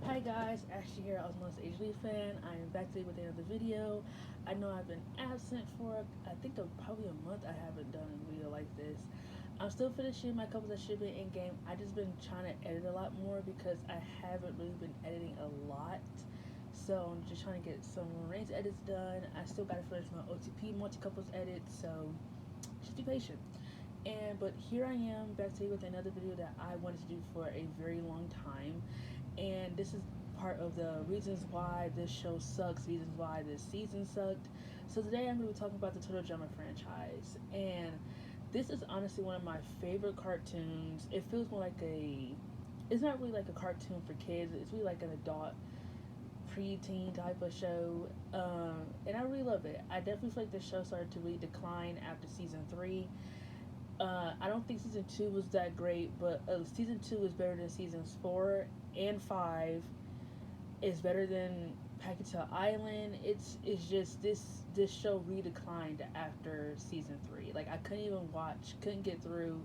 Hi guys, Ashley here, Osmos Lee fan. I am back today with another video. I know I've been absent for I think probably a month. I haven't done a video like this. I'm still finishing my couple that should be in game. I just been trying to edit a lot more because I haven't really been editing a lot. So I'm just trying to get some range edits done. I still gotta finish my OTP multi couples edits, so just be patient. But here I am back today with another video that I wanted to do for a very long time, and this is part of the reasons why this show sucks, reasons why this season sucked. So today I'm going to be talking about the Total Drama franchise, and this is honestly one of my favorite cartoons. It feels more like it's not really like a cartoon for kids. It's really like an adult preteen type of show, and I really love it. I definitely feel like the show started to really decline after season 3. I don't think season 2 was that great, but season 2 is better than seasons 4 and 5. It's better than Pacquiao Island. It's just this show redeclined after season 3. Like I couldn't get through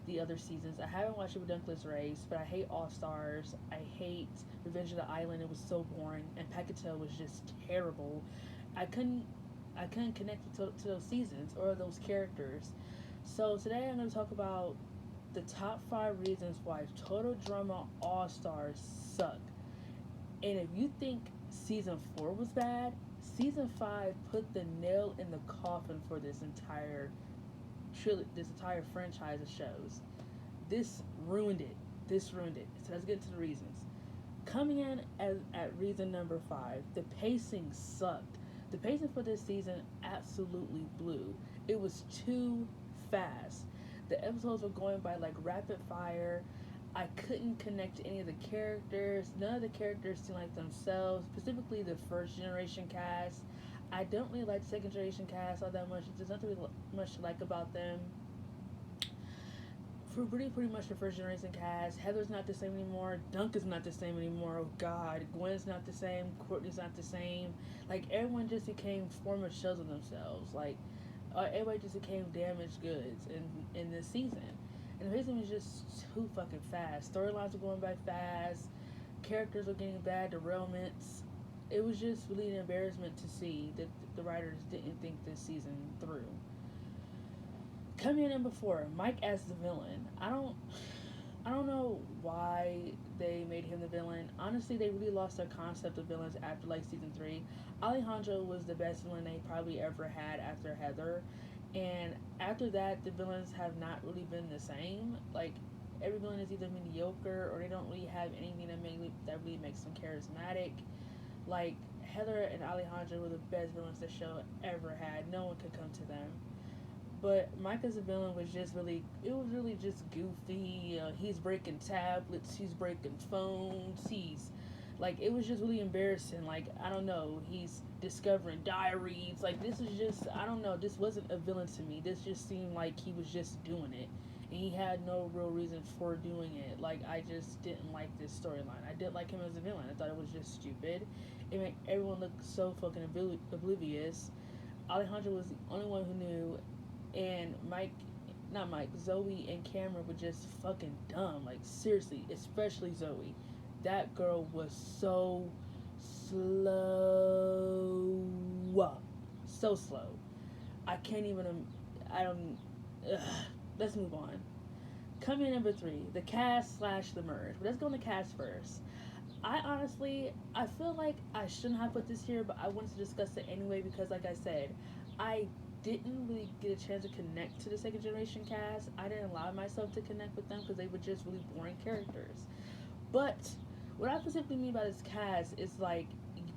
the other seasons. I haven't watched Redunculous Race, but I hate All Stars. I hate Revenge of the Island. It was so boring, and Pacquiao was just terrible. I couldn't I couldn't connect to those seasons or those characters. So today I'm going to talk about the top 5 reasons why Total Drama All Stars suck. And if you think season 4 was bad, season 5 put the nail in the coffin for this entire franchise of shows. This ruined it. This ruined it. So let's get into the reasons. Coming in at reason number 5, the pacing sucked. The pacing for this season absolutely blew. It was too fast. The episodes were going by like rapid fire. I couldn't connect to any of the characters. None of the characters seemed like themselves, specifically the first generation cast. I don't really like the second generation cast all that much. There's nothing really much to like about them. For pretty much the first generation cast, Heather's not the same anymore. Dunk is not the same anymore. Oh God, Gwen's not the same. Courtney's not the same. Like everyone just became former shells of themselves. Like everybody just became damaged goods in this season. And the season was just too fucking fast. Storylines were going by fast. Characters were getting bad derailments. It was just really an embarrassment to see that the writers didn't think this season through. Coming in number 4, Mike as the villain. I don't know why they made him the villain. Honestly, they really lost their concept of villains after like season 3. Alejandro was the best villain they probably ever had after Heather, and after that, the villains have not really been the same. Like every villain is either mediocre or they don't really have anything that really makes them charismatic. Like Heather and Alejandro were the best villains the show ever had. No one could come to them. But Mike as a villain was just really, it was really just goofy. He's breaking tablets, he's breaking phones, it was just really embarrassing. Like, I don't know, he's discovering diaries. Like, this is just, I don't know, this wasn't a villain to me. This just seemed like he was just doing it. And he had no real reason for doing it. Like, I just didn't like this storyline. I didn't like him as a villain. I thought it was just stupid. It made everyone look so fucking oblivious. Alejandro was the only one who knew, and not Mike, Zoe and Cameron were just fucking dumb. Like seriously, especially Zoe. That girl was so slow, so slow. I can't even. I don't. Ugh. Let's move on. Coming in number 3, the cast slash the merge. But let's go on the cast first. I feel like I shouldn't have put this here, but I wanted to discuss it anyway because, like I said, I didn't really get a chance to connect to the second generation cast. I didn't allow myself to connect with them because they were just really boring characters. But what I specifically mean by this cast is like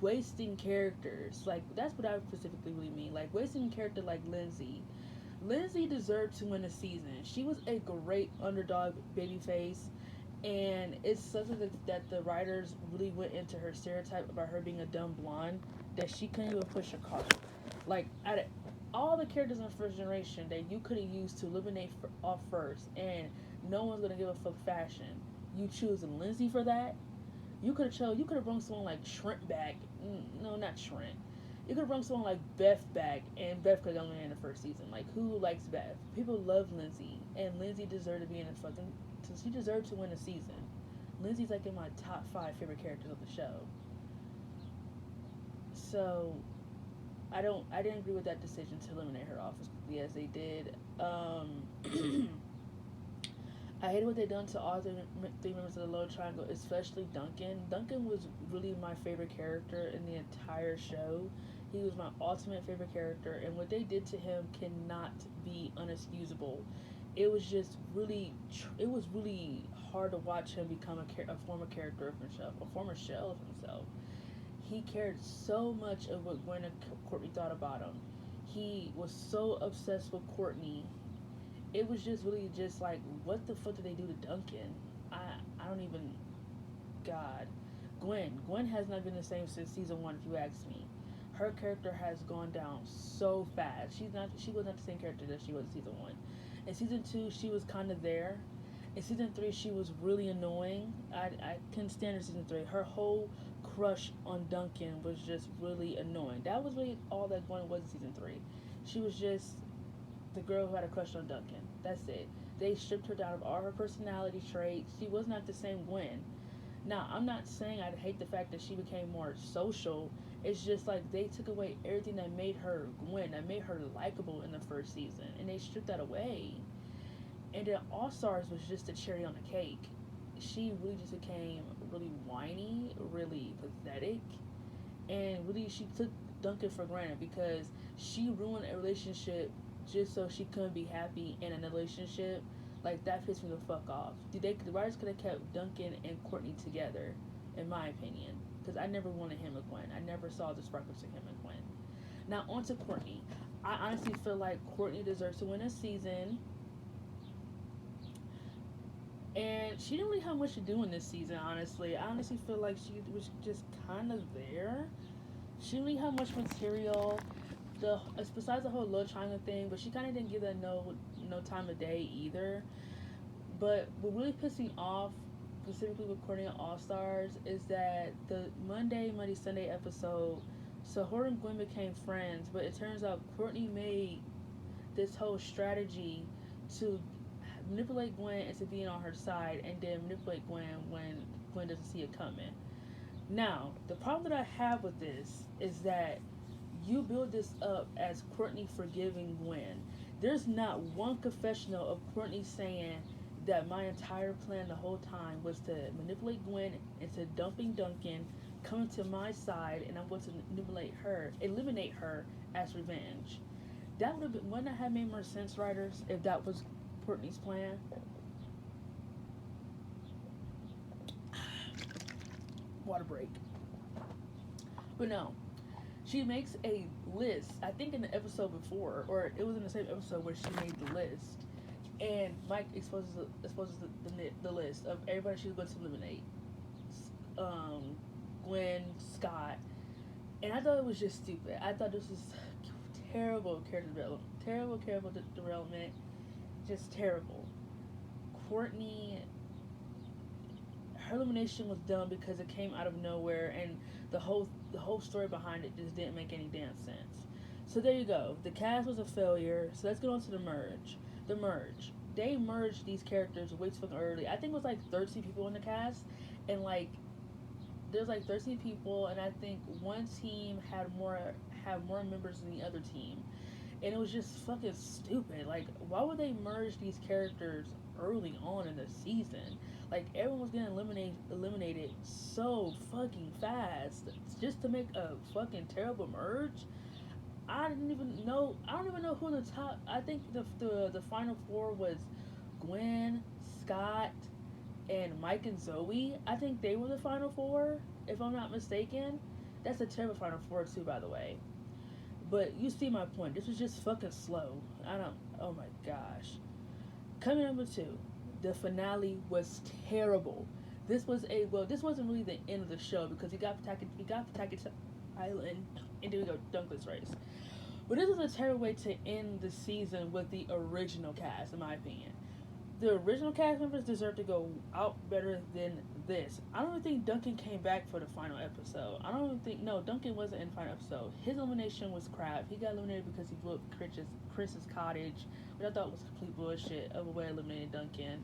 wasting characters. Like that's what I specifically really mean. Like wasting a character like Lindsay. Lindsay deserved to win a season. She was a great underdog babyface, and it's something that the writers really went into her stereotype about her being a dumb blonde that she couldn't even push a car. Like out of all the characters in the first generation that you could have used to eliminate off first, and no one's gonna give a fuck fashion, you choose Lindsay for that. You could have brought someone like Trent back. No, not Trent. You could have brought someone like Beth back, and Beth could have gone in the first season. Like, who likes Beth? People love Lindsay, and Lindsay deserved to be in a fucking. So she deserved to win a season. Lindsay's like in my top 5 favorite characters of the show. So I didn't agree with that decision to eliminate her off as quickly as they did. I hated what they done to all three members of the Love Triangle, especially Duncan. Duncan was really my favorite character in the entire show. He was my ultimate favorite character, and what they did to him cannot be unexcusable. It was just really, it was really hard to watch him become a former character of himself, a former shell of himself. He cared so much of what Gwen and Courtney thought about him. He was so obsessed with Courtney. It was just really just like, what the fuck did they do to Duncan? I don't even. God, Gwen has not been the same since season 1. If you ask me, her character has gone down so fast. She was not the same character that she was in season 1. In season 2, she was kind of there. In season 3, she was really annoying. I couldn't stand her in season 3. Her whole crush on Duncan was just really annoying. That was really all that Gwen was in season 3. She was just the girl who had a crush on Duncan. That's it. They stripped her down of all her personality traits. She was not the same Gwen. Now, I'm not saying I hate the fact that she became more social. It's just like they took away everything that made her Gwen, that made her likable in the first season, and they stripped that away. And then All Stars was just a cherry on the cake. She really just became really whiny, really pathetic, and really she took Duncan for granted because she ruined a relationship just so she couldn't be happy in a relationship. Like, that pissed me the fuck off. The writers could have kept Duncan and Courtney together, in my opinion, because I never wanted him and Gwen. I never saw the spark between him and Gwen. Now on to Courtney. I honestly feel like Courtney deserves to win a season. And she didn't really have much to do in this season, honestly. I honestly feel like she was just kind of there. She didn't really have much material. Besides the whole love triangle thing, but she kind of didn't give that no time of day either. But what really pissed me off, specifically with Courtney and All Stars, is that the Monday Sunday episode, so her and Gwen became friends, but it turns out Courtney made this whole strategy to manipulate Gwen into being on her side, and then manipulate Gwen when Gwen doesn't see it coming. Now, the problem that I have with this is that you build this up as Courtney forgiving Gwen. There's not one confessional of Courtney saying that my entire plan the whole time was to manipulate Gwen into dumping Duncan, coming to my side, and I'm going to eliminate her as revenge. That wouldn't that have made more sense, writers, if that was Courtney's plan? Water break. But no, she makes a list. I think in the episode before, or it was in the same episode where she made the list, and Mike exposes the list of everybody she's going to eliminate. Gwen, Scott, and I thought it was just stupid. I thought this was terrible character development. Terrible development. Just terrible. Courtney, her elimination was dumb because it came out of nowhere, and the whole story behind it just didn't make any damn sense. So there you go. The cast was a failure. So let's get on to the merge. The merge. They merged these characters way too fucking early. I think it was like 13 people in the cast, and like there's like 13 people, and I think one team had more members than the other team, and it was just fucking stupid. Like, why would they merge these characters early on in the season? Like, everyone was getting eliminated so fucking fast just to make a fucking terrible merge. I didn't even know. I don't even know who the top. I think the final four was Gwen, Scott, and Mike and Zoe. I think they were the final four, if I'm not mistaken. That's a terrible final four too, by the way. But you see my point. This was just fucking slow. I don't. Oh my gosh. Coming number 2, the finale was terrible. This wasn't really the end of the show because we got Pawtucket Island, and then we go Dunkless Race. But this was a terrible way to end the season with the original cast, in my opinion. The original cast members deserve to go out better than this. I don't even think Duncan came back for the final episode. I don't even think, no, Duncan wasn't in the final episode. His elimination was crap. He got eliminated because he blew up Chris's cottage, which I thought was complete bullshit of a way of eliminating Duncan.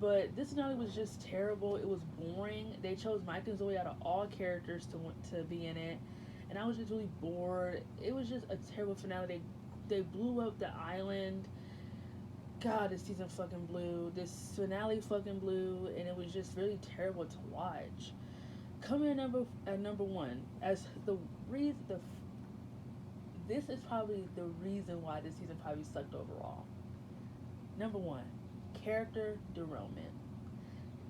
But this finale was just terrible. It was boring. They chose Mike and Zoe out of all characters to be in it, and I was just really bored. It was just a terrible finale. They blew up the island. God, this season fucking blew. This finale fucking blew, and it was just really terrible to watch. Coming at number one as the reason the this is probably the reason why this season probably sucked overall. Number one, character derailment.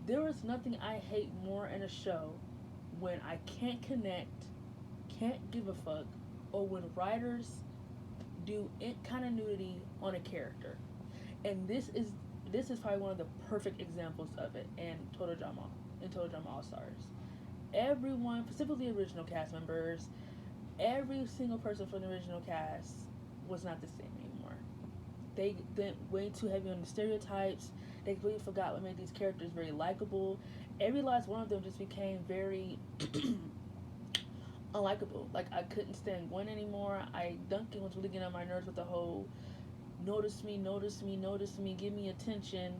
There is nothing I hate more in a show when I can't connect, can't give a fuck, or when writers do continuity on a character. And this is probably one of the perfect examples of it in Total Drama All Stars. Everyone, specifically original cast members, every single person from the original cast was not the same anymore. They went way too heavy on the stereotypes. They completely forgot what made these characters very likable. Every last one of them just became very unlikable. Like I couldn't stand Gwen anymore. Duncan was really getting on my nerves with the whole notice me, notice me, notice me, give me attention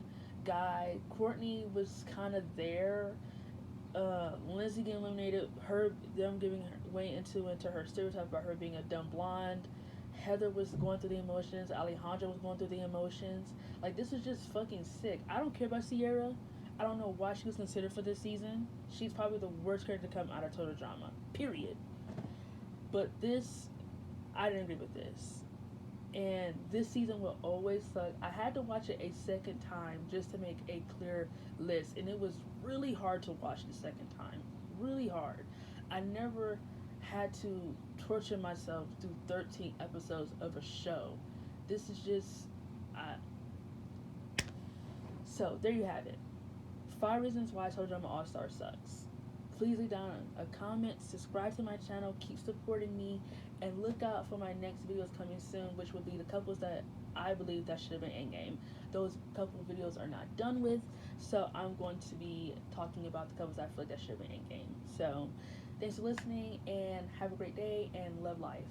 guy. Courtney was kind of there. Lindsay getting eliminated, them giving her way into her stereotype about her being a dumb blonde. Heather was going through the emotions. Alejandra was going through the emotions. Like this was just fucking sick. I don't care about Sierra. I don't know why she was considered for this season. She's probably the worst character to come out of Total Drama. Period. But this, I didn't agree with this. And this season will always suck. I had to watch it a second time just to make a clear list, and it was really hard to watch the second time. Really hard. I never had to torture myself through 13 episodes of a show. This is just. Uh, so, there you have it. 5 reasons why Total Drama All Star sucks. Please leave down a comment, subscribe to my channel, keep supporting me, and look out for my next videos coming soon, which will be the couples that I believe that should have been Endgame. Those couple videos are not done with, so I'm going to be talking about the couples I feel like that should have been Endgame. So, thanks for listening, and have a great day, and love life.